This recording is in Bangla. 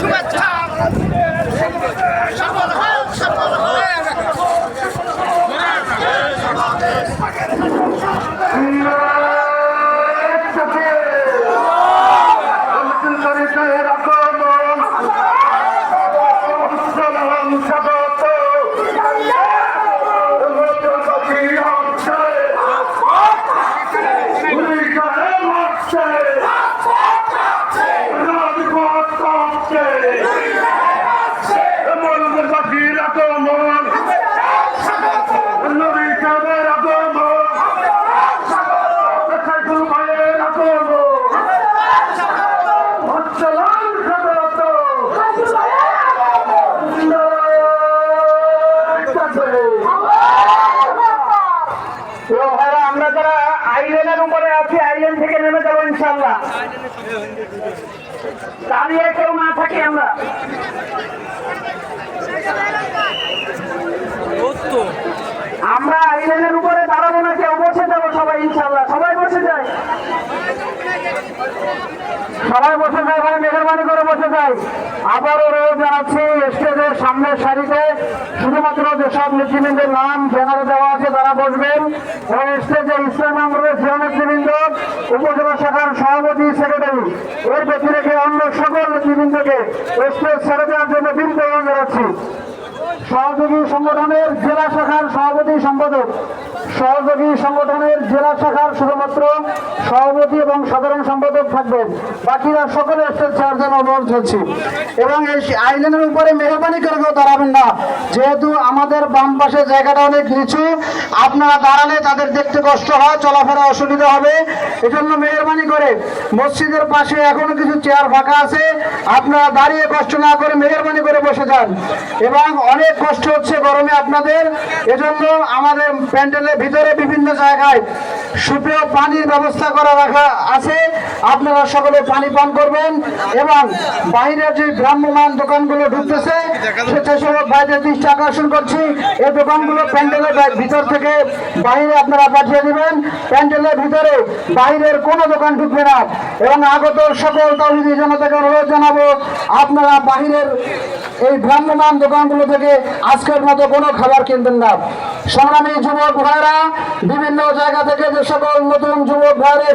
শুভেচ্ছা সফল হোক সফল হোক আমরা যারা আইল্যান্ডের উপরে আছি আইল্যান্ড থেকে নেমে যাবো ইনশাল্লাহ দাঁড়িয়ে কেউ না থাকি আমরা আইল্যান্ডের উপরে দাঁড়াবো না, কেউ বসে যাবো সবাই ইনশাল্লাহ। সবাই বসে যায়, সবাই বসে যায় ভাই, মেহরবানি করে বসে যায়। আবারও রোজ জানাচ্ছি স্টেজের সামনের সারিতে শুধুমাত্র যেসব নেতৃবৃন্দের নাম ব্যানারে দেওয়া আছে তারা বসবেন এবং স্টেজে ইসলাম আন্দোলনের সিনিয়র নেতৃবৃন্দ, উপজেলা শাখার সভাপতি, সেক্রেটারি এর ব্যক্তি রেখে অন্য সকল নেতৃবৃন্দকে স্টেজ ছেড়ে দেওয়ার জন্য বিনীত অনুরোধ জানাচ্ছি। সহযোগী সংগঠনের জেলা শাখার সভাপতি সম্পাদক, সহযোগী সংগঠনের জেলা শাখার শুধুমাত্র সভাপতি এবং সাধারণ সম্পাদক থাকবেন, বাকিরা সকলে স্টেজ ছাড়ার জন্য অনুরোধ করছি। এবং এই আইল্যান্ডের উপরে মেহরবানি করে কেউ দাঁড়াবেন না, যেহেতু আমাদের বাম পাশে জায়গাটা অনেক নিচু, আপনারা দাঁড়ালে তাদের দেখতে কষ্ট হয়, চলাফেরা অসুবিধা হবে। এজন্য মেহরবানি করে মসজিদের পাশে এখনো কিছু চেয়ার ফাঁকা আছে, আপনারা দাঁড়িয়ে কষ্ট না করে মেহরবানি করে বসে যান। এবং অনেক কষ্ট হচ্ছে গরমে আপনাদের, এজন্য আমাদের প্যান্ডেলের ভিতরে বিভিন্ন জায়গায় সুপেয় পানির ব্যবস্থা করা রাখা আছে, আপনারা সকলে পানি পান করবেন। এবং বাইরের যে ভ্রাম্যমান দোকানগুলো ঢুকতেছে স্বেচ্ছাসেবক বাইরের দৃষ্টি আকর্ষণ করছি, এই দোকানগুলো প্যান্ডেলের ভিতর থেকে বাইরে আপনারা পাঠিয়ে দিবেন। প্যান্ডেলের ভিতরে বাইরের কোনো দোকান ঢুকবে না। এবং আগত সকল তাওহীদি জনতাকে অনুরোধ জানাবো, আপনারা বাহিরের এই ভ্রাম্যমান দোকানগুলো থেকে আজকের মতো কোনো খাবার কিনবেন না। সংগ্রামী যুবক ভাইরা, বিভিন্ন জায়গা থেকে যে সকল নতুন যুবক ভাইরা